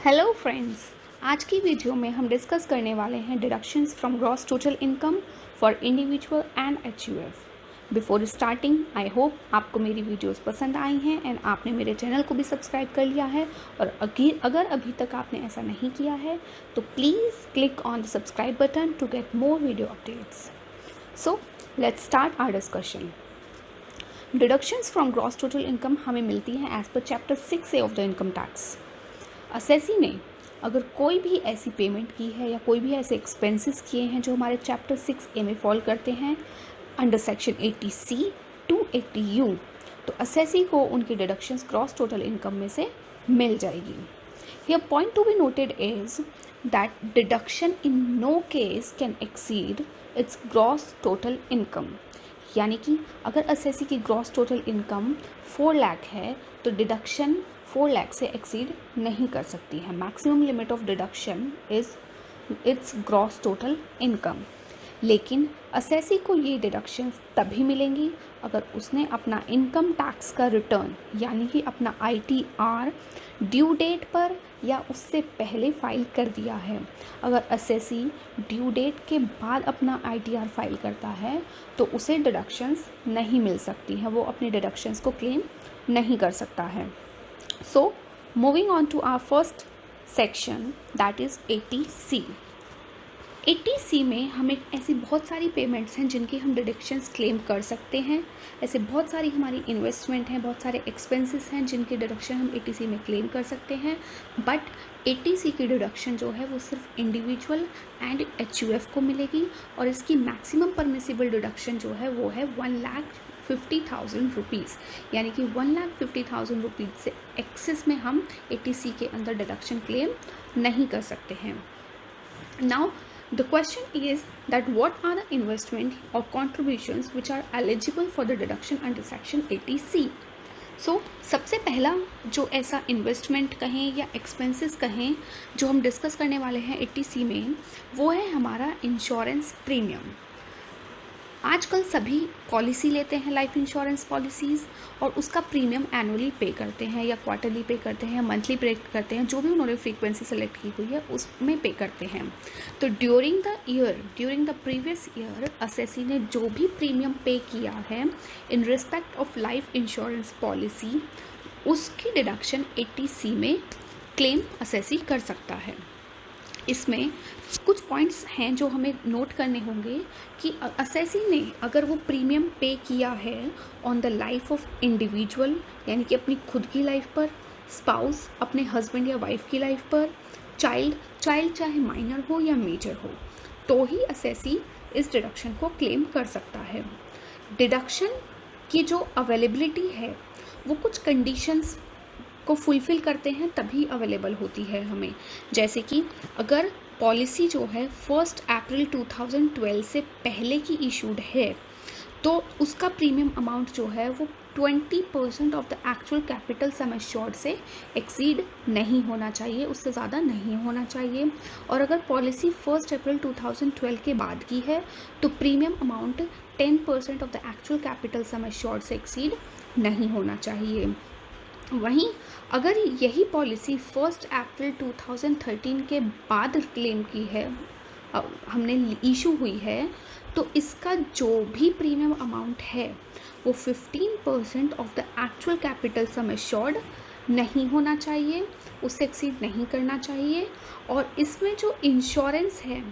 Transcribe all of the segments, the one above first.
Hello friends, आज की video में हम डिस्कस करने वाले हैं deductions from gross total income for individual and HUF. Before starting, I hope आपको मेरी वीडियोस पसंद आई हैं एंड आपने मेरे चैनल को भी सब्सक्राइब कर लिया है। और अगर अभी तक आपने ऐसा नहीं किया है तो please click on the subscribe button to get more video updates. So let's start our discussion. Deductions from gross total income हमें मिलती हैं as per chapter 6A of the income tax. Assessee ने अगर कोई भी ऐसी पेमेंट की है या कोई भी ऐसे एक्सपेंसेस किए हैं जो हमारे चैप्टर 6A में फॉल करते हैं under section 80C to 80U, तो असेसी को उनकी डिडक्शंस ग्रॉस टोटल इनकम में से मिल जाएगी। Here point to be noted is that deduction in no case can exceed its gross total income। यानी कि अगर असेसी की ग्रॉस टोटल इनकम 4 लाख है तो डिडक्शन 4 लाख से एक्सीड नहीं कर सकती है। Maximum limit of deduction is it's gross total income. लेकिन असेसी को ये डिडक्शन तभी मिलेंगी अगर उसने अपना इनकम टैक्स का रिटर्न यानी कि अपना ITR ड्यू डेट पर या उससे पहले फाइल कर दिया है। अगर असेसी ड्यू डेट के बाद अपना ITR फाइल करता है तो उसे डिडक्शंस नहीं मिल सकती हैं, वो अपनी डिडक्शंस को क्लेम नहीं कर सकता है। So, moving on to our first section, that is 80C। 80C में हमें ऐसी बहुत सारी पेमेंट्स हैं जिनकी हम डिडक्शंस क्लेम कर सकते हैं। ऐसे बहुत सारी हमारी इन्वेस्टमेंट हैं, बहुत सारे एक्सपेंसेस हैं जिनकी डिडक्शन हम 80C में क्लेम कर सकते हैं। बट 80C की डिडक्शन जो है वो सिर्फ इंडिविजुअल एंड HUF को मिलेगी और इसकी मैक्सिमम परमिसिबल डिडक्शन जो है वो है 1,50,000 रुपीज़। यानी कि 1,50,000 रुपीज़ से एक्सेस में हम 80C के अंदर डिडक्शन क्लेम नहीं कर सकते हैं। Now the question is that what are the investment or contributions which are eligible for the deduction under section 80C। So सबसे पहला जो ऐसा इन्वेस्टमेंट कहें या एक्सपेंसेस कहें जो हम डिस्कस करने वाले हैं 80C में, वो है हमारा इंश्योरेंस प्रीमियम। आजकल सभी पॉलिसी लेते हैं, लाइफ इंश्योरेंस पॉलिसीज़, और उसका प्रीमियम एनुअली पे करते हैं या क्वार्टरली पे करते हैं या मंथली पे करते हैं, जो भी उन्होंने फ्रीक्वेंसी सेलेक्ट की हुई है उसमें पे करते हैं। तो during the previous year assessee ने जो भी प्रीमियम पे किया है in respect of life insurance policy, उसकी डिडक्शन 80C में क्लेम असेसी कर सकता है। इसमें कुछ पॉइंट्स हैं जो हमें नोट करने होंगे कि असेसी ने अगर वो प्रीमियम पे किया है on the life of individual यानी कि अपनी खुद की लाइफ पर, स्पाउस अपने हस्बैंड या वाइफ की लाइफ पर, चाइल्ड चाहे माइनर हो या मेजर हो, तो ही असेसी इस डिडक्शन को क्लेम कर सकता है। डिडक्शन की जो अवेलेबिलिटी है वो कुछ कंडीशंस को फुलफ़िल करते हैं तभी अवेलेबल होती है हमें। जैसे कि अगर पॉलिसी जो है 1 अप्रैल 2012 से पहले की इशूड है तो उसका प्रीमियम अमाउंट जो है वो 20% of the actual capital sum assured से एक्सीड नहीं होना चाहिए, उससे ज़्यादा नहीं होना चाहिए। और अगर पॉलिसी 1 अप्रैल 2012 के बाद की है तो premium amount 10% of the actual capital sum assured से एक्सीड नहीं होना चाहिए। वहीं अगर यही पॉलिसी 1 अप्रैल 2013 के बाद क्लेम की है, हमने इशू हुई है, तो इसका जो भी प्रीमियम अमाउंट है वो 15% of the actual capital sum assured नहीं होना चाहिए, उससे एक्सीड नहीं करना चाहिए। और इसमें जो इंश्योरेंस है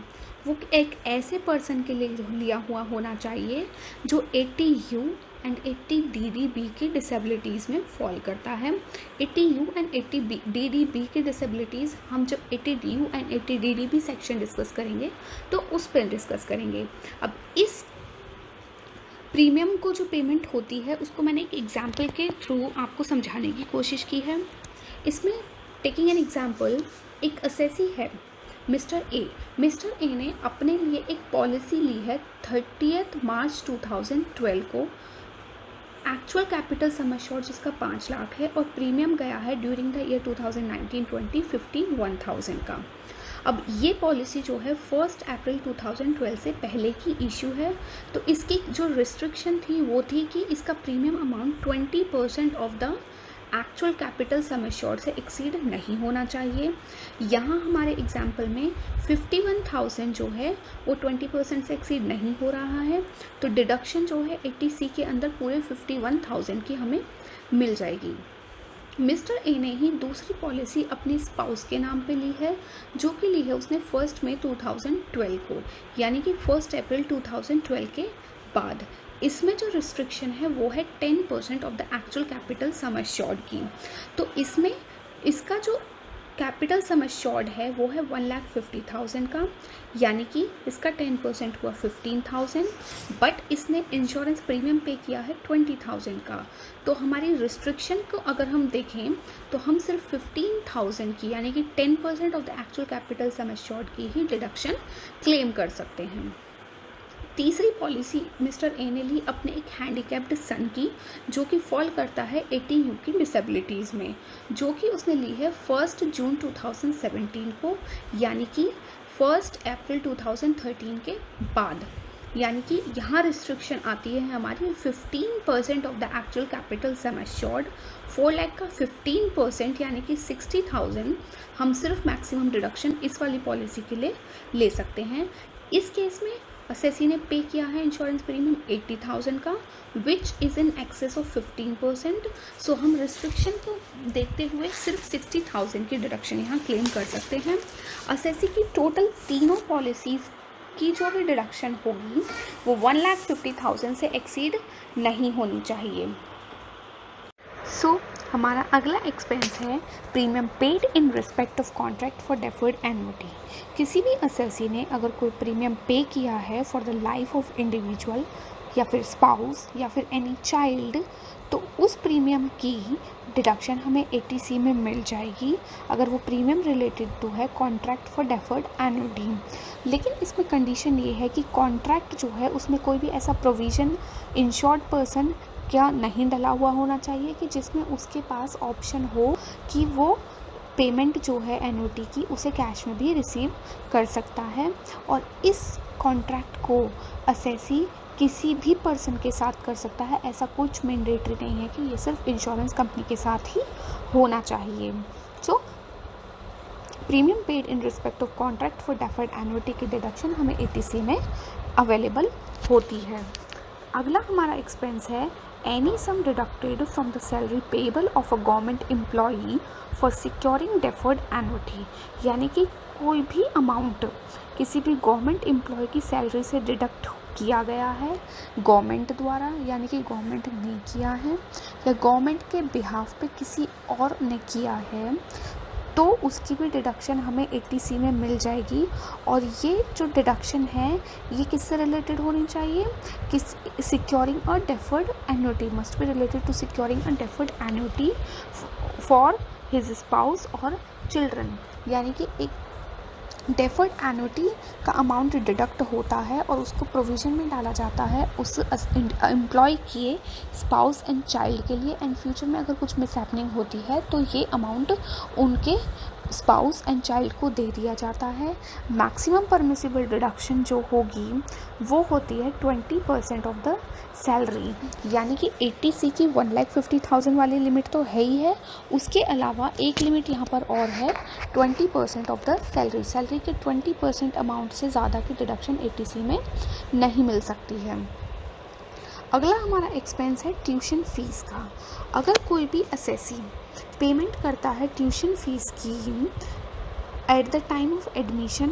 वो एक ऐसे पर्सन के लिए लिया हुआ होना चाहिए जो 80U एंड 80DDB की डिसेबिलिटीज़ में फॉल करता है। 80U एंड 80DDB की डिसेबिलिटीज़ हम जब 80DU and 80DDB section discuss करेंगे तो उस पर डिस्कस करेंगे। अब इस प्रीमियम को जो पेमेंट होती है उसको मैंने एक एग्जाम्पल के थ्रू आपको समझाने की कोशिश की है। इसमें टेकिंग एन एग्जाम्पल, एक असेसी है मिस्टर ए ने अपने लिए एक पॉलिसी ली है 30 मार्च 2012 को। एक्चुअल कैपिटल सम एश्योर्ड जिसका 5 लाख है और प्रीमियम गया है ड्यूरिंग द ईयर 2019-20 51,000 का। अब ये पॉलिसी जो है 1 अप्रैल 2012 से पहले की इशू है, तो इसकी जो रिस्ट्रिक्शन थी वो थी कि इसका premium amount 20% of the actual capital sum assured से एक्सीड नहीं होना चाहिए। यहाँ हमारे एग्जाम्पल में 51,000 जो है वो 20% से एक्सीड नहीं हो रहा है, तो डिडक्शन जो है 80C के अंदर पूरे 51,000 की हमें मिल जाएगी। मिस्टर ए ने ही दूसरी पॉलिसी अपनी स्पाउस के नाम पे ली है, जो कि ली है उसने 1 मई 2012 को, यानी कि 1 अप्रैल 2012 के बाद। इसमें जो रिस्ट्रिक्शन है वो है 10% of the actual capital sum assured की। तो इसमें इसका जो कैपिटल सम एश्योर्ड है वो है 1,50,000 का, यानी कि इसका 10% हुआ 15,000, बट इसने इंश्योरेंस प्रीमियम पे किया है 20,000 का। तो हमारी रिस्ट्रिक्शन को अगर हम देखें तो हम सिर्फ 15,000 की, यानी कि 10% of the actual capital sum assured की ही डिडक्शन क्लेम कर सकते हैं। तीसरी पॉलिसी मिस्टर ए ने ली अपने एक हैंडीकैप्ड सन की, जो कि फॉल करता है 80U की डिसेबिलिटीज़ में, जो कि उसने ली है 1 जून 2017 को, यानी कि 1 अप्रैल 2013 के बाद। यानी कि यहाँ रिस्ट्रिक्शन आती है हमारी 15% of the actual capital sum assured. 4 lakh का 15% यानी कि 60,000 हम सिर्फ मैक्सिमम डिडक्शन इस वाली पॉलिसी के लिए ले सकते हैं। इस केस में असेसी ने पे किया है इंश्योरेंस प्रीमियम 80,000 का, which is in excess of 15%। सो हम रिस्ट्रिक्शन को देखते हुए सिर्फ 60,000 की डिडक्शन यहाँ क्लेम कर सकते हैं। असेसी की टोटल तीनों पॉलिसीज़ की जो भी डिडक्शन होगी वो 1,50,000 से एक्सीड नहीं होनी चाहिए। सो हमारा अगला एक्सपेंस है premium paid in respect of contract for deferred annuity. किसी भी असेसी ने अगर कोई प्रीमियम पे किया है for the life of individual या फिर स्पाउस या फिर एनी चाइल्ड, तो उस प्रीमियम की डिडक्शन हमें 80C में मिल जाएगी अगर वो प्रीमियम रिलेटेड टू है कॉन्ट्रैक्ट फॉर डेफर्ड एन्युटी। लेकिन इसमें कंडीशन ये है कि कॉन्ट्रैक्ट जो है उसमें कोई भी ऐसा प्रोविज़न इंश्योर्ड पर्सन क्या नहीं डला हुआ होना चाहिए कि जिसमें उसके पास ऑप्शन हो कि वो पेमेंट जो है एन्युटी की उसे कैश में भी रिसीव कर सकता है। और इस कॉन्ट्रैक्ट को असेसी किसी भी पर्सन के साथ कर सकता है, ऐसा कुछ मैंडेटरी नहीं है कि ये सिर्फ इंश्योरेंस कंपनी के साथ ही होना चाहिए। सो premium paid in respect of contract for deferred annuity की डिडक्शन हमें 80C में अवेलेबल होती है। अगला हमारा एक्सपेंस है any sum deducted from the salary payable of a government employee for securing deferred annuity, यानी कि कोई भी अमाउंट किसी भी गवर्नमेंट एम्प्लॉय की सैलरी से डिडक्ट किया गया है गवर्नमेंट द्वारा, यानी कि गवर्नमेंट ने किया है या गवर्नमेंट के बिहाफ पे किसी और ने किया है, तो उसकी भी डिडक्शन हमें 80C में मिल जाएगी। और ये जो डिडक्शन है ये किससे रिलेटेड होनी चाहिए कि securing a deferred annuity, must be related to securing a deferred annuity for his spouse और चिल्ड्रन, यानी कि एक डेफर्ड एन्युटी का अमाउंट डिडक्ट होता है और उसको प्रोविज़न में डाला जाता है उस एम्प्लॉय के स्पाउस एंड चाइल्ड के लिए, एंड फ्यूचर में अगर कुछ मिसहैपनिंग होती है तो ये अमाउंट उनके स्पाउस एंड चाइल्ड को दे दिया जाता है। मैक्सिमम परमिसिबल डिडक्शन जो होगी वो होती है 20% ऑफ द सैलरी, यानी कि 80C की 1,50,000 वाली लिमिट तो है ही है, उसके अलावा एक लिमिट यहाँ पर और है 20% ऑफ द सैलरी। सैलरी के 20% अमाउंट से ज़्यादा की डिडक्शन 80C में नहीं मिल सकती है। अगला हमारा एक्सपेंस है ट्यूशन फ़ीस का। अगर कोई भी असेसी पेमेंट करता है ट्यूशन फ़ीस की at the time of admission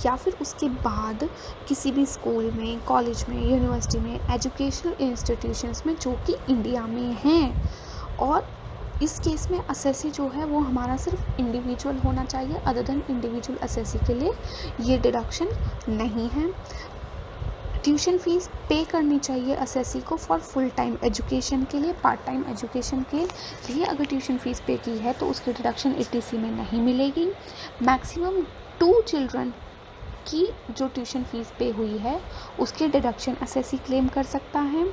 या फिर उसके बाद किसी भी स्कूल में, कॉलेज में, यूनिवर्सिटी में, एजुकेशनल इंस्टीट्यूशंस में जो कि इंडिया में हैं, और इस केस में असेसी जो है वो हमारा सिर्फ इंडिविजुअल होना चाहिए, अदर देन इंडिविजुअल असेसी के लिए ये डिडक्शन नहीं है। ट्यूशन फ़ीस पे करनी चाहिए असेसी को फॉर फुल टाइम एजुकेशन के लिए, पार्ट टाइम एजुकेशन के लिए अगर ट्यूशन फ़ीस पे की है तो उसकी डिडक्शन 80C में नहीं मिलेगी। मैक्सिमम 2 चिल्ड्रन की जो ट्यूशन फ़ीस पे हुई है उसकी डिडक्शन असेसी क्लेम कर सकता है,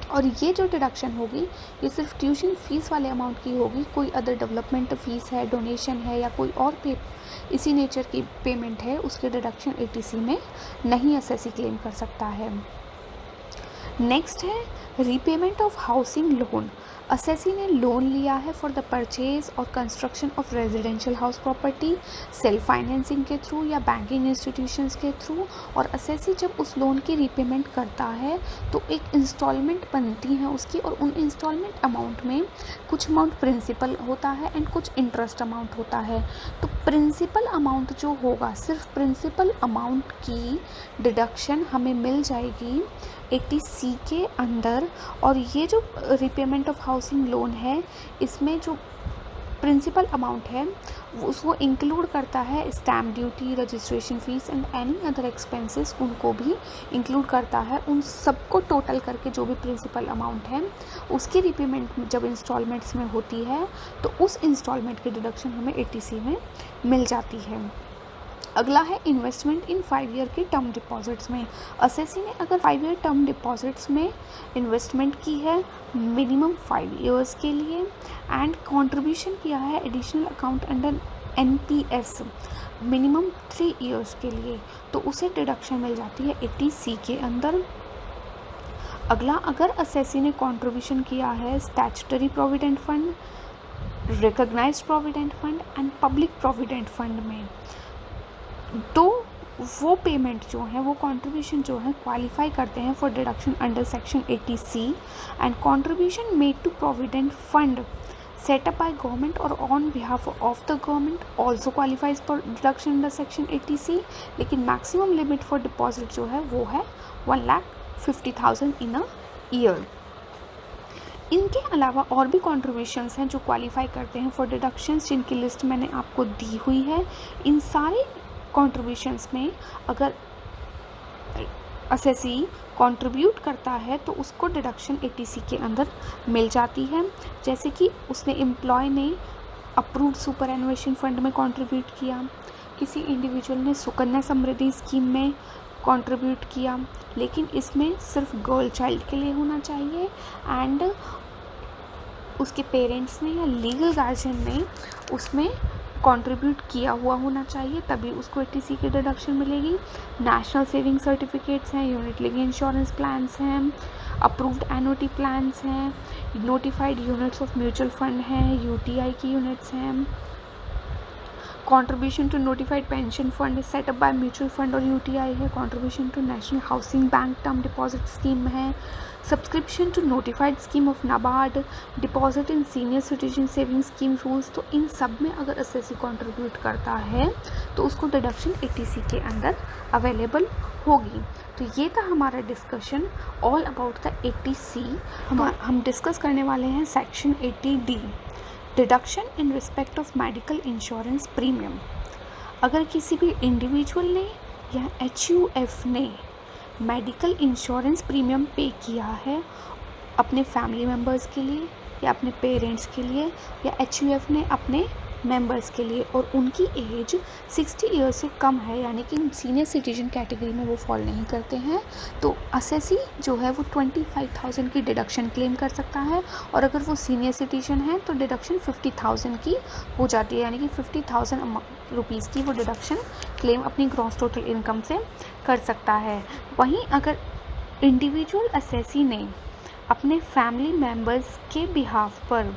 और ये जो डिडक्शन होगी ये सिर्फ ट्यूशन फ़ीस वाले अमाउंट की होगी। कोई अदर डेवलपमेंट फ़ीस है, डोनेशन है या कोई और इसी नेचर की पेमेंट है, उसके डिडक्शन 80C में नहीं असेसी क्लेम कर सकता है। नेक्स्ट है repayment of housing loan. Assessee ने लोन लिया है फॉर द परचेज और construction of residential house property self financing के थ्रू या बैंकिंग इंस्टीट्यूशंस के थ्रू, और असेसी जब उस लोन की रीपेमेंट करता है तो एक इंस्टॉलमेंट बनती है उसकी, और उन इंस्टॉलमेंट अमाउंट में कुछ अमाउंट प्रिंसिपल होता है एंड कुछ इंटरेस्ट अमाउंट होता है। तो प्रिंसिपल अमाउंट जो होगा, सिर्फ प्रिंसिपल अमाउंट की डिडक्शन हमें मिल जाएगी 80C के अंदर। और ये जो रीपेमेंट ऑफ हाउसिंग लोन है, इसमें जो प्रिंसिपल अमाउंट है वो इंक्लूड करता है stamp duty, registration fees and any other expenses, उनको भी इंक्लूड करता है। उन सबको टोटल करके जो भी प्रिंसिपल अमाउंट है उसकी रीपेमेंट जब इंस्टॉलमेंट्स में होती है तो उस इंस्टॉलमेंट की डिडक्शन हमें 80C में मिल जाती है। अगला है इन्वेस्टमेंट इन 5 ईयर के टर्म डिपॉजिट्स में। असेसी ने अगर 5 ईयर टर्म डिपॉजिट्स में इन्वेस्टमेंट की है मिनिमम 5 ईयर्स के लिए एंड कंट्रीब्यूशन किया है additional account under NPS minimum 3 years के लिए, तो उसे डिडक्शन मिल जाती है 80C के अंदर। अगला, अगर असेसी ने कंट्रीब्यूशन किया है statutory provident fund, recognised provident fund and public provident fund में, तो वो पेमेंट जो है, वो कंट्रीब्यूशन जो है क्वालिफाई करते हैं for deduction under section 80C and contribution made to provident fund set up by government और on behalf of the government also qualifies for deduction under section 80C। लेकिन मैक्सिमम लिमिट फॉर डिपॉजिट जो है वो है 1,50,000 इन a year. इनके अलावा और भी कॉन्ट्रीब्यूशंस हैं जो क्वालिफाई करते हैं फॉर डिडक्शंस, जिनकी लिस्ट मैंने आपको दी हुई है। इन सारे कॉन्ट्रीब्यूशंस में अगर असेसी कंट्रीब्यूट करता है तो उसको डिडक्शन 80C के अंदर मिल जाती है। जैसे कि उसने एम्प्लॉय ने अप्रूव्ड सुपरएनुएशन फंड में कंट्रीब्यूट किया, किसी इंडिविजुअल ने सुकन्या समृद्धि स्कीम में कंट्रीब्यूट किया, लेकिन इसमें सिर्फ गर्ल चाइल्ड के लिए होना चाहिए एंड उसके पेरेंट्स ने या लीगल गार्जियन ने उसमें कंट्रीब्यूट किया हुआ होना चाहिए, तभी उसको 80C की डिडक्शन मिलेगी। नेशनल सेविंग सर्टिफिकेट्स हैं, यूनिट लिंक इंश्योरेंस प्लान्स हैं, अप्रूव्ड एनुटी प्लान्स हैं, notified units of mutual fund हैं, UTI की यूनिट्स हैं, contribution to notified pension fund set up by mutual fund और UTI है, contribution to national housing bank term deposit scheme है, subscription to notified scheme of NABARD, deposit in senior citizen saving scheme rules. तो इन सब में अगर assessee contribute करता है तो उसको डिडक्शन 80C के अंदर अवेलेबल होगी। तो ये था हमारा discussion all about the 80C। हम डिस्कस करने वाले हैं section 80D, deduction in respect of medical insurance premium. अगर किसी भी इंडिविजुअल ने या HUF ने मेडिकल इंश्योरेंस प्रीमियम पे किया है अपने फैमिली मेम्बर्स के लिए या अपने पेरेंट्स के लिए, या HUF ने अपने मेंबर्स के लिए, और उनकी एज 60 ईयर्स से कम है, यानी कि सीनियर सिटीजन कैटेगरी में वो फॉल नहीं करते हैं, तो असेसी जो है वो 25,000 की डिडक्शन क्लेम कर सकता है। और अगर वो सीनियर सिटीजन है तो डिडक्शन 50,000 की हो जाती है, यानी कि 50,000 रुपीज़ की वो डिडक्शन क्लेम अपनी ग्रॉस टोटल इनकम से कर सकता है। वहीं अगर इंडिविजुअल असेसी ने अपने फैमिली मेम्बर्स के बिहाफ पर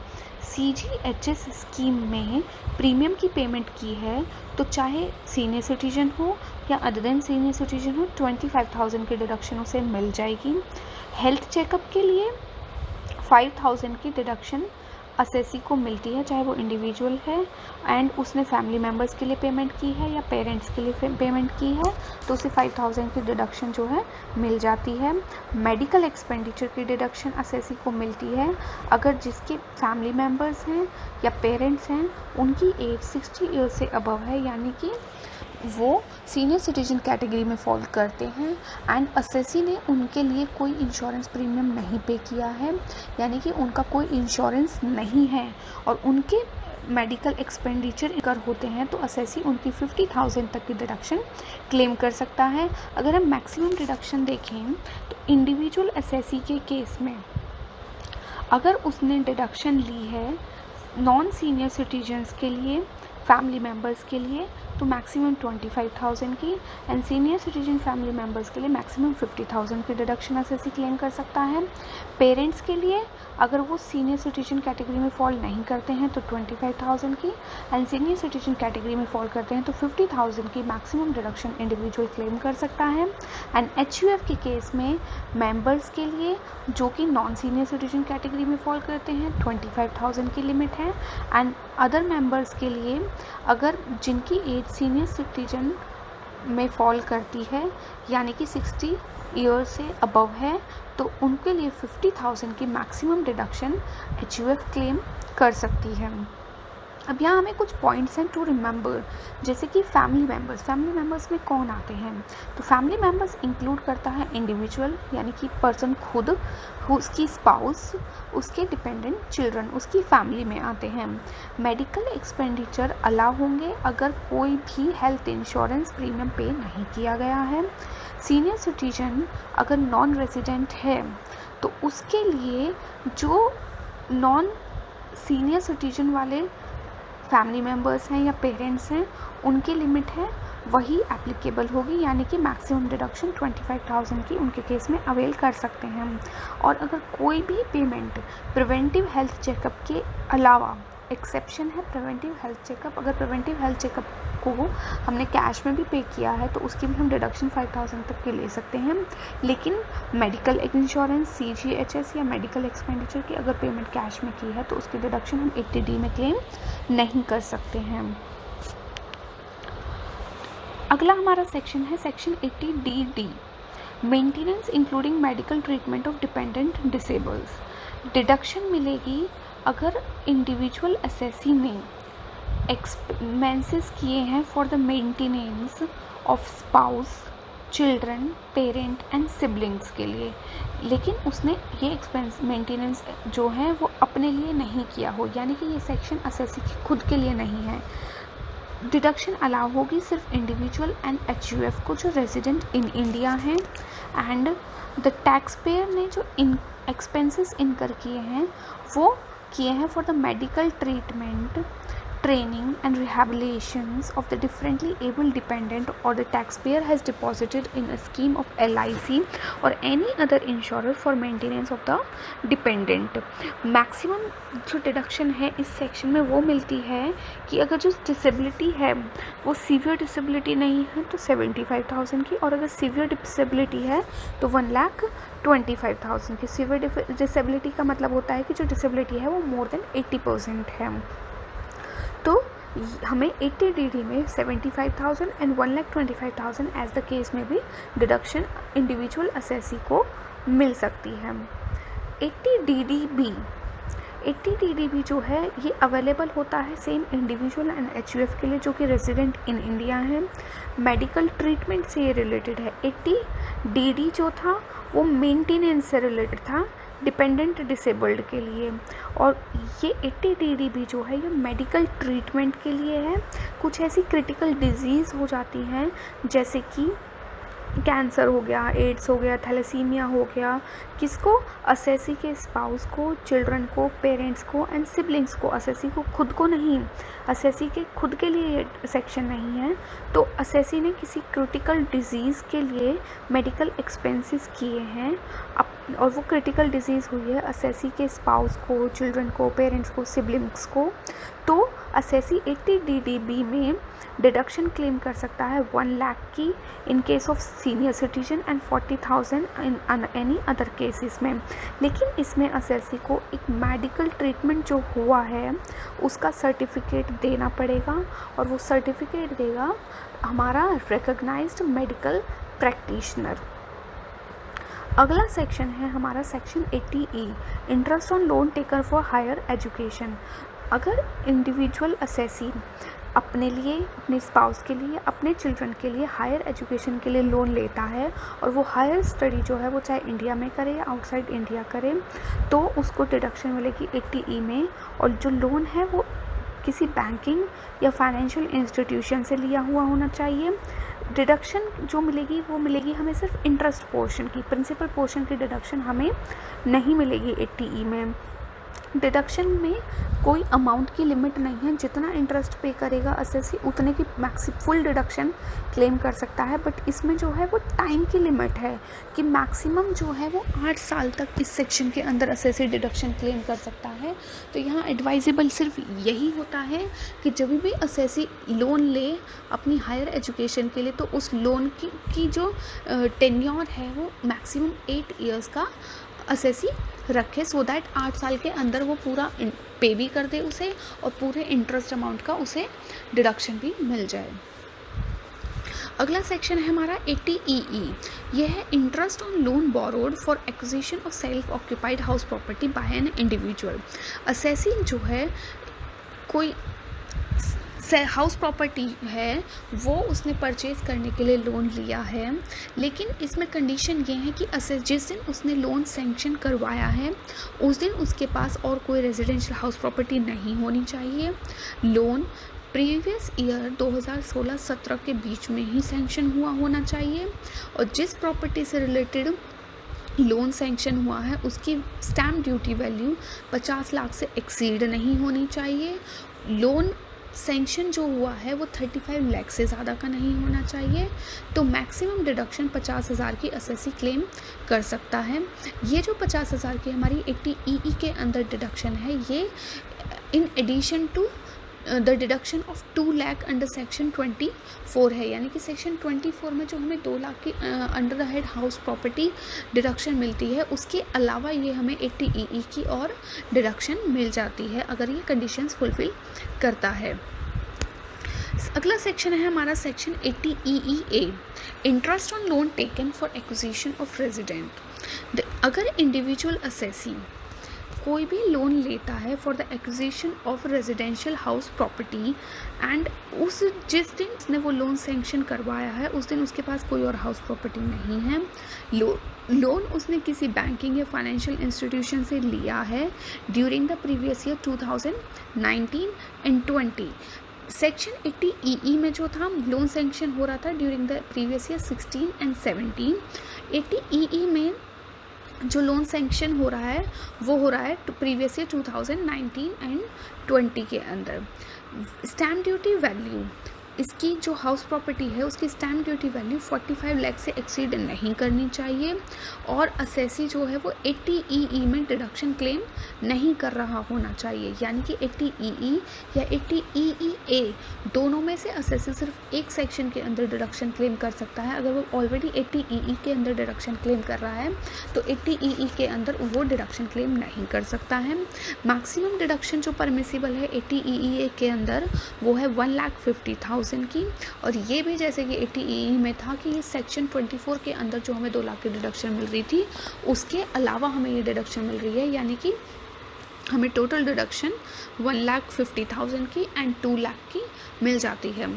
CGHS स्कीम में प्रीमियम की पेमेंट की है, तो चाहे सीनियर सिटीजन हो या अदर देन सीनियर सिटीजन हो, 25,000 की डिडक्शन उसे मिल जाएगी। हेल्थ चेकअप के लिए 5,000 की डिडक्शन असेसी को मिलती है, चाहे वो इंडिविजुअल है एंड उसने फैमिली मेम्बर्स के लिए पेमेंट की है या पेरेंट्स के लिए पेमेंट की है, तो उसे 5,000 की डिडक्शन जो है मिल जाती है। मेडिकल एक्सपेंडिचर की डिडक्शन असेसी को मिलती है अगर जिसके फैमिली मेम्बर्स हैं या पेरेंट्स हैं उनकी एज 60 ईयर से अबव है, यानी कि वो सीनियर सिटीजन कैटेगरी में फॉल करते हैं एंड असेसी ने उनके लिए कोई इंश्योरेंस प्रीमियम नहीं पे किया है, यानी कि उनका कोई इंश्योरेंस नहीं है और उनके मेडिकल एक्सपेंडिचर अगर होते हैं तो असेसी उनकी 50,000 तक की डिडक्शन क्लेम कर सकता है। अगर हम मैक्सिमम डिडक्शन देखें तो इंडिविजुअल असेसी के केस में अगर उसने डिडक्शन ली है नॉन सीनियर सिटीजन्स के लिए, फैमिली मेम्बर्स के लिए, तो मैक्सिमम 25,000 की, and senior citizen family members के लिए मैक्सिमम 50,000 की डिडक्शन एसएससी क्लेम कर सकता है। पेरेंट्स के लिए अगर वो सीनियर सिटीजन कैटेगरी में फॉल नहीं करते हैं तो 25,000 की, एंड सीनियर सिटीजन कैटेगरी में फॉल करते हैं तो 50,000 की मैक्सिमम डिडक्शन इंडिविजुअल क्लेम कर सकता है। एंड एचयूएफ के केस में मेंबर्स के लिए जो कि नॉन सीनियर सिटीजन कैटेगरी में फॉल करते हैं 25,000 की लिमिट है, एंड अदर मेंबर्स के लिए अगर जिनकी एज सीनियर सिटीजन में फॉल करती है यानी कि 60 ईयर्स से अबव है तो उनके लिए 50,000 की मैक्सिमम डिडक्शन एचयूएफ क्लेम कर सकती है। अब यहाँ हमें कुछ पॉइंट्स हैं टू रिमेंबर, जैसे कि फैमिली मेम्बर्स में कौन आते हैं। तो फैमिली मेम्बर्स इंक्लूड करता है इंडिविजुअल यानी कि पर्सन खुद, उसकी स्पाउस, उसके डिपेंडेंट चिल्ड्रन उसकी फैमिली में आते हैं। मेडिकल एक्सपेंडिचर अलाउ होंगे अगर कोई भी हेल्थ इंश्योरेंस प्रीमियम पे नहीं किया गया है। सीनियर सिटीजन अगर नॉन रेजिडेंट है तो उसके लिए जो नॉन सीनियर सिटीजन वाले फैमिली मेम्बर्स हैं या पेरेंट्स हैं उनकी लिमिट है वही एप्लीकेबल होगी, यानी कि मैक्सिमम डिडक्शन 25,000 की उनके केस में अवेल कर सकते हैं। और अगर कोई भी पेमेंट प्रिवेंटिव हेल्थ चेकअप के अलावा, एक्सेप्शन है प्रिवेंटिव हेल्थ चेकअप, अगर प्रिवेंटिव हेल्थ चेकअप को हमने कैश में भी पे किया है तो उसकी भी हम डिडक्शन 5,000 तक के ले सकते हैं। लेकिन मेडिकल इंश्योरेंस, CGHS या मेडिकल एक्सपेंडिचर की अगर पेमेंट कैश में की है तो उसकी डिडक्शन हम 80D में क्लेम नहीं कर सकते हैं। अगला हमारा सेक्शन है section 80DD, maintenance including medical treatment of dependent disables. Deduction मिलेगी अगर इंडिविजुअल असेसी में एक्सपेंसेस किए हैं for the maintenance of spouse, children, parent and siblings के लिए, लेकिन उसने ये एक्सपेंस मेंटेनेंस जो है वो अपने लिए नहीं किया हो, यानी कि ये सेक्शन असेसी की खुद के लिए नहीं है। डिडक्शन अलाउ होगी सिर्फ इंडिविजुअल एंड एचयूएफ को जो रेजिडेंट इन इंडिया हैं, एंड द टैक्स पेयर ने जो एक्सपेंसेस इनकर किए हैं वो किए हैं for the medical treatment, training and rehabilitations of the differently able dependent or the taxpayer has deposited in a scheme of LIC or any other insurer for maintenance of the dependent। Maximum जो deduction है इस section में वो मिलती है कि अगर जो डिसेबिलिटी है वो सीवियर डिसेबिलिटी नहीं है तो 75,000 की, और अगर सीवियर डिसेबिलिटी है तो 1,25,000 की। सीवियर डिसेबिलिटी का मतलब होता है कि जो डिसेबिलिटी है वो मोर देन 80% है। तो हमें 80DD में 75,000 एंड 1,25,000 एज द केस में भी डिडक्शन इंडिविजुअल असेसी को मिल सकती है। 80DD जो है ये अवेलेबल होता है सेम इंडिविजुअल एंड एचयूएफ के लिए जो कि रेजिडेंट इन इंडिया है। मेडिकल ट्रीटमेंट से ये रिलेटेड है। 80DD जो था वो मेंटेनेंस से रिलेटेड था डिपेंडेंट डिसेबल्ड के लिए, और ये 80DD भी जो है ये मेडिकल ट्रीटमेंट के लिए है। कुछ ऐसी क्रिटिकल डिजीज़ हो जाती हैं जैसे कि कैंसर हो गया, एड्स हो गया, थैलेसीमिया हो गया, किसको, असेसी के स्पाउस को, चिल्ड्रन को, पेरेंट्स को एंड सिबलिंग्स को। असेसी को खुद को नहीं, असेसी के खुद के लिए ये सेक्शन नहीं है। तो असेसी ने किसी क्रिटिकल डिजीज़ के लिए मेडिकल एक्सपेंसेस किए हैं और वो क्रिटिकल डिजीज़ हुई है असेसी के स्पाउस को, चिल्ड्रन को, पेरेंट्स को, सिबलिंग्स को, तो असेसी 80DD में डिडक्शन क्लेम कर सकता है 1 लाख की in case of senior citizen and 40,000 in any other cases में। लेकिन इसमें असेसी को एक मेडिकल ट्रीटमेंट जो हुआ है उसका सर्टिफिकेट देना पड़ेगा, और वो सर्टिफिकेट देगा हमारा रिकॉग्नाइज्ड मेडिकल प्रैक्टिशनर। अगला सेक्शन है हमारा section 80E, interest on loan taken for higher education. अगर इंडिविजुअल असेसी अपने लिए, अपने स्पाउस के लिए, अपने चिल्ड्रन के लिए हायर एजुकेशन के लिए लोन लेता है और वो हायर स्टडी जो है वो चाहे इंडिया में करे या आउटसाइड इंडिया करे, तो उसको डिडक्शन मिलेगी 80E में। और जो लोन है वो किसी बैंकिंग या फाइनेंशियल इंस्टीट्यूशन से लिया हुआ होना चाहिए। डिडक्शन जो मिलेगी वो मिलेगी हमें सिर्फ इंटरेस्ट पोर्शन की, प्रिंसिपल पोर्शन की डिडक्शन हमें नहीं मिलेगी 80E में। डिडक्शन में कोई अमाउंट की लिमिट नहीं है, जितना इंटरेस्ट पे करेगा असेसी उतने की फुल डिडक्शन क्लेम कर सकता है। बट इसमें जो है वो टाइम की लिमिट है कि मैक्सिमम जो है वो 8 साल तक इस सेक्शन के अंदर असेसी डिडक्शन क्लेम कर सकता है। तो यहाँ एडवाइजेबल सिर्फ यही होता है कि जब भी असेसी लोन ले अपनी हायर एजुकेशन के लिए तो उस लोन की जो टेन्योर है वो मैक्सिमम 8 ईयर्स का असेसी रखे, सो दैट 8 साल के अंदर वो पूरा पे भी कर दे उसे और पूरे इंटरेस्ट अमाउंट का उसे डिडक्शन भी मिल जाए। अगला सेक्शन है हमारा 80EE। यह है interest on loan borrowed for acquisition of self occupied house property bye an individual. Assessee जो है कोई हाउस प्रॉपर्टी है वो उसने परचेज़ करने के लिए लोन लिया है, लेकिन इसमें कंडीशन ये है कि जिस दिन उसने लोन सैंक्शन करवाया है उस दिन उसके पास और कोई रेजिडेंशियल हाउस प्रॉपर्टी नहीं होनी चाहिए। लोन प्रीवियस ईयर 2016-17 के बीच में ही सैंक्शन हुआ होना चाहिए और जिस प्रॉपर्टी से रिलेटेड लोन सैंक्शन हुआ है उसकी स्टैम्प ड्यूटी वैल्यू 50 लाख से एक्सीड नहीं होनी चाहिए। लोन सैंक्शन जो हुआ है वो 35 लाख से ज़्यादा का नहीं होना चाहिए। तो मैक्सिमम डिडक्शन 50,000 की असेसी क्लेम कर सकता है। ये जो 50,000 की हमारी 80EE के अंदर डिडक्शन है ये in addition to the deduction of 2 lakh under section 24 है, यानी कि सेक्शन 24 में जो हमें 2 लाख की under the head house property deduction मिलती है उसके अलावा ये हमें 80EE की और डिडक्शन मिल जाती है अगर ये कंडीशंस फुलफिल करता है। अगला सेक्शन है हमारा section 80EEA, interest on loan taken for acquisition of resident. अगर इंडिविजुअल असेसी कोई भी लोन लेता है for the acquisition of residential house property and जिस दिन उसने वो लोन सैंक्शन करवाया है उस दिन उसके पास कोई और हाउस प्रॉपर्टी नहीं है, लोन उसने किसी बैंकिंग या फाइनेंशियल इंस्टीट्यूशन से लिया है during the previous year 2019 and 20। Section 80EE में जो था लोन सैंक्शन हो रहा था during the previous year 16 and 17। 80EE में जो लोन सैंक्शन हो रहा है वो हो रहा है प्रीवियस ईयर 2019 एंड 20 के अंदर। स्टैम्प ड्यूटी वैल्यू इसकी जो हाउस प्रॉपर्टी है उसकी स्टैम्प ड्यूटी वैल्यू 45 लाख से एक्सीड नहीं करनी चाहिए और असेसी जो है वो 80EE में डिडक्शन क्लेम नहीं कर रहा होना चाहिए, यानी कि 80EE या 80EEA दोनों में से असेसी सिर्फ एक सेक्शन के अंदर डिडक्शन क्लेम कर सकता है। अगर वो ऑलरेडी 80EE के अंदर डिडक्शन क्लेम कर रहा है तो 80EE के अंदर वो डिडक्शन क्लेम नहीं कर सकता है। मैक्सिमम डिडक्शन जो परमिसिबल है 80EEA के अंदर वो है 1,50,000 की, और ये भी जैसे कि 80EE में था कि ये सेक्शन 24 के अंदर जो हमें 2 लाख की डिडक्शन मिल रही थी उसके अलावा हमें ये डिडक्शन मिल रही है, यानी कि हमें टोटल डिडक्शन 1,50,000 की एंड 2 लाख की मिल जाती है।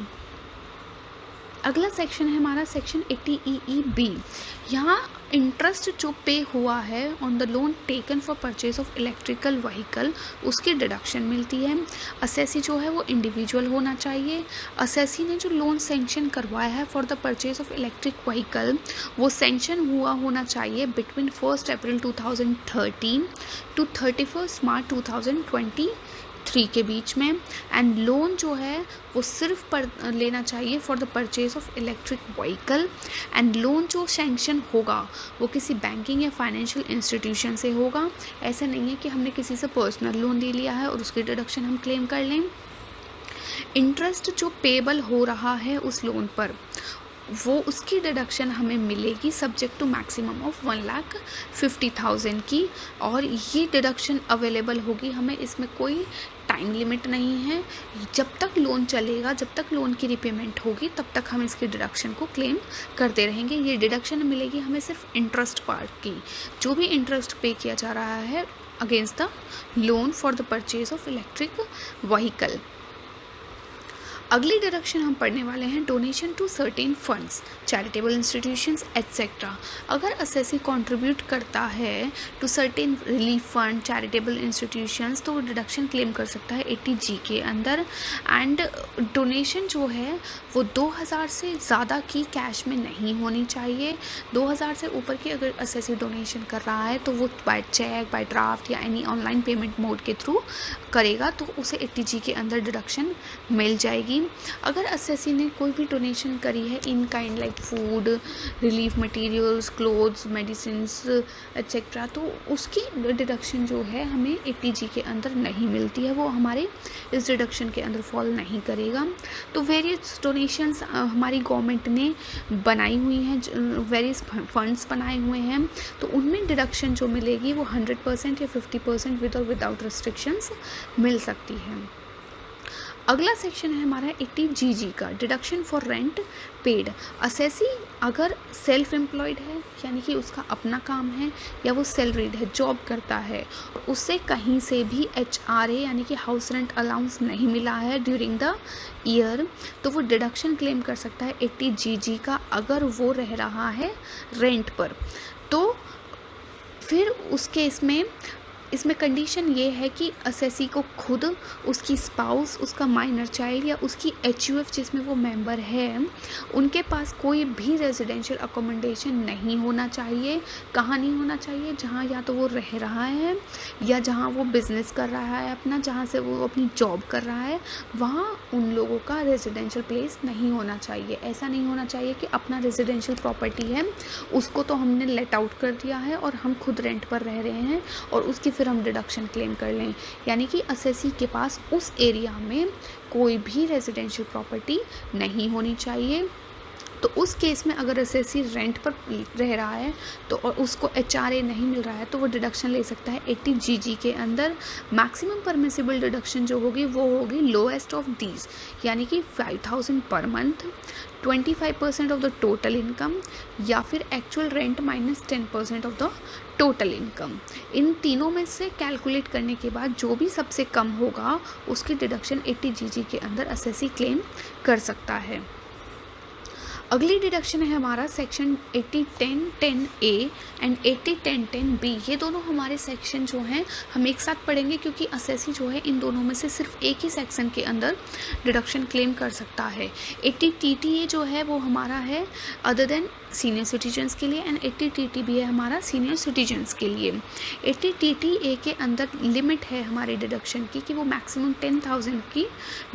अगला सेक्शन है हमारा सेक्शन 80EEB। यहाँ इंटरेस्ट जो पे हुआ है on the loan taken for purchase of electrical vehicle उसकी डिडक्शन मिलती है। असेसी जो है वो इंडिविजुअल होना चाहिए। असेसी ने जो लोन सैंक्शन करवाया है for the purchase of electric vehicle वो सैंक्शन हुआ होना चाहिए बिटवीन 1 अप्रैल 2013 टू 31 मार्च 2023 के बीच में। एंड लोन जो है वो सिर्फ लेना चाहिए for the purchase of electric vehicle. And loan जो सैंक्शन होगा वो किसी बैंकिंग या फाइनेंशियल इंस्टीट्यूशन से होगा। ऐसा नहीं है कि हमने किसी से पर्सनल लोन ले लिया है और उसकी डिडक्शन हम क्लेम कर लें। इंटरेस्ट जो पेबल हो रहा है उस लोन पर वो उसकी डिडक्शन हमें मिलेगी सब्जेक्ट टू मैक्सिमम ऑफ 1,50,000 की, और ये डिडक्शन अवेलेबल होगी हमें। इसमें कोई टाइम लिमिट नहीं है, जब तक लोन चलेगा, जब तक लोन की रिपेमेंट होगी तब तक हम इसकी डिडक्शन को क्लेम करते रहेंगे। ये डिडक्शन मिलेगी हमें सिर्फ इंटरेस्ट पार्ट की, जो भी इंटरेस्ट पे किया जा रहा है against the loan for the purchase of electric vehicle. अगली डिडक्शन हम पढ़ने वाले हैं donation to certain funds, charitable institutions etcetera. अगर असेसी कंट्रीब्यूट करता है to certain relief fund, charitable institutions, तो वो डिडक्शन क्लेम कर सकता है 80G के अंदर। एंड डोनेशन जो है वो 2000 से ज़्यादा की कैश में नहीं होनी चाहिए। 2000 से ऊपर की अगर असेसी डोनेशन कर रहा है तो वो बाय चेक, बाय ड्राफ्ट या एनी ऑनलाइन पेमेंट मोड के थ्रू करेगा तो उसे 80G के अंदर डिडक्शन मिल जाएगी। अगर असेसी ने कोई भी डोनेशन करी है in kind like food, relief materials, clothes, medicines etcetera, तो उसकी डिडक्शन जो है हमें 80G के अंदर नहीं मिलती है, वो हमारे इस डिडक्शन के अंदर फॉल नहीं करेगा। तो वेरियस डोनेशंस हमारी गवर्नमेंट ने बनाई हुई हैं, वेरियस फंड्स बनाए हुए हैं, तो उनमें डिडक्शन जो मिलेगी वो 100% या 50% विद और विदाउट रिस्ट्रिक्शंस मिल सकती है। अगला सेक्शन है हमारा 80GG का, deduction for rent paid. Assessee अगर सेल्फ एम्प्लॉयड है यानी कि उसका अपना काम है या वो सैलरीड है, जॉब करता है, उससे कहीं से भी HRA यानी कि हाउस रेंट अलाउंस नहीं मिला है ड्यूरिंग द ईयर, तो वो डिडक्शन क्लेम कर सकता है 80GG का अगर वो रह रहा है रेंट पर। तो फिर उस केस में इसमें कंडीशन ये है कि असेसी को खुद, उसकी स्पाउस, उसका माइनर चाइल्ड या उसकी HUF जिसमें वो मेंबर है, उनके पास कोई भी रेजिडेंशियल अकोमोडेशन नहीं होना चाहिए। कहाँ नहीं होना चाहिए? जहाँ या तो वो रह रहा है या जहाँ वो बिज़नेस कर रहा है अपना, जहाँ से वो अपनी जॉब कर रहा है, वहाँ उन लोगों का रेजिडेंशियल प्लेस नहीं होना चाहिए। ऐसा नहीं होना चाहिए कि अपना रेजिडेंशियल प्रॉपर्टी है उसको तो हमने लेट आउट कर दिया है और हम खुद रेंट पर रह रहे हैं और उसकी फिर हम डिडक्शन क्लेम कर लें। यानी कि असेसी के पास उस एरिया में कोई भी रेजिडेंशियल प्रॉपर्टी नहीं होनी चाहिए। तो उस केस में अगर असेसी रेंट पर रह रहा है तो और उसको HRA नहीं मिल रहा है तो वो डिडक्शन ले सकता है 80GG के अंदर। मैक्सिमम परमिसिबल डिडक्शन जो होगी वो होगी लोएस्ट ऑफ दीज, यानी कि 5000 per month, 25% of the total income या फिर actual rent minus 10% of the total income. इन तीनों में से कैलकुलेट करने के बाद जो भी सबसे कम होगा उसकी डिडक्शन 80GG के अंदर असेसी क्लेम कर सकता है। अगली डिडक्शन है हमारा सेक्शन 801010A एंड 801010B। ये दोनों हमारे सेक्शन जो हैं हम एक साथ पढ़ेंगे क्योंकि असेसी जो है इन दोनों में से सिर्फ एक ही सेक्शन के अंदर डिडक्शन क्लेम कर सकता है। 80TTA जो है वो हमारा है अदर देन सीनियर सिटीजन्स के लिए एंड 80TTB है हमारा सीनियर सिटीजन्स के लिए। 80TTA के अंदर लिमिट है हमारे डिडक्शन की कि वो मैक्सिमम 10,000 की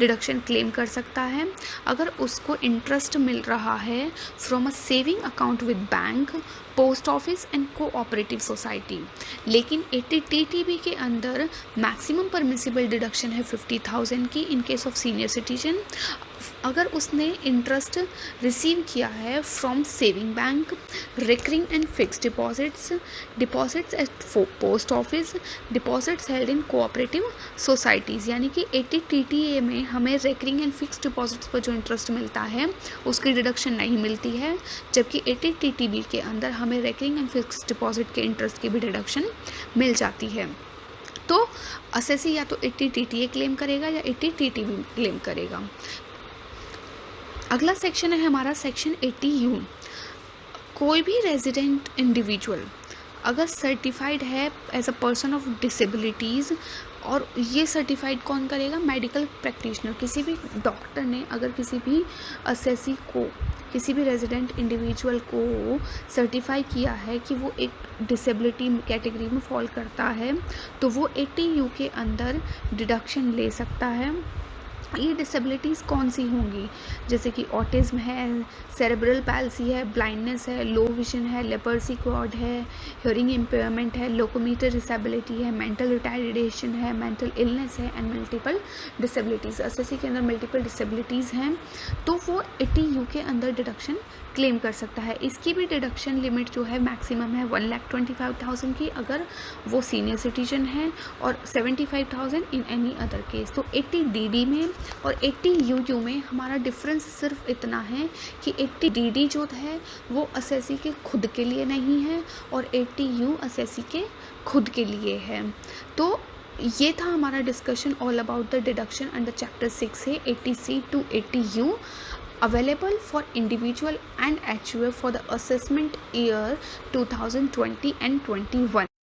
डिडक्शन क्लेम कर सकता है अगर उसको इंटरेस्ट मिल रहा है from a saving account with bank, post office and cooperative society. लेकिन 80TTB के अंदर मैक्सिमम परमिसिबल डिडक्शन है 50,000 की in case of senior citizen अगर उसने इंटरेस्ट रिसीव किया है from saving bank, recurring and fixed deposits, deposits at post office, deposits held in cooperative societies. यानी कि 80TTA में हमें रिकरिंग एंड फिक्स्ड डिपॉजिट्स पर जो इंटरेस्ट मिलता है उसकी डिडक्शन नहीं मिलती है, जबकि 80TTB के अंदर हमें रिकरिंग एंड फिक्स्ड डिपॉजिट के इंटरेस्ट की भी डिडक्शन मिल जाती है। तो असेसी या तो 80TTA क्लेम करेगा या 80TTB क्लेम करेगा। अगला सेक्शन है हमारा सेक्शन 80U। कोई भी रेजिडेंट इंडिविजुअल अगर सर्टिफाइड है as a person of disabilities, और ये सर्टिफाइड कौन करेगा? Medical practitioner. किसी भी डॉक्टर ने अगर किसी भी असेसी को, किसी भी रेजिडेंट इंडिविजुअल को सर्टिफाई किया है कि वो एक डिसेबिलिटी कैटेगरी में फॉल करता है तो वो 80U के अंदर डिडक्शन ले सकता है। ये डिसेबिलिटीज़ कौन सी होंगी? जैसे कि ऑटिज्म है, सेरेब्रल पैल्सी है, ब्लाइंडनेस है, लो विजन है, लेपर्सी क्वाड है, हियरिंग इम्पेयरमेंट है, लोकोमीटर डिसेबिलिटी है, मेंटल रिटार्डेशन है, मेंटल इलनेस है एंड मल्टीपल डिसेबिलिटीज़। असेसी के अंदर मल्टीपल डिसेबिलिटीज़ हैं तो वो 80U के अंदर डिडक्शन क्लेम कर सकता है। इसकी भी डिडक्शन लिमिट जो है मैक्सिमम है 1,25,000 की अगर वो सीनियर सिटीजन है और 75,000 इन एनी अदर केस। तो 80DD में और 80UU में हमारा डिफरेंस सिर्फ इतना है कि 80DD जो है वो असेसी के खुद के लिए नहीं है और 80U असेसी के खुद के लिए है। तो ये था हमारा discussion all about the deduction under chapter 6 है 80C to 80U available for individual and HUF for the assessment year 2020 and 21.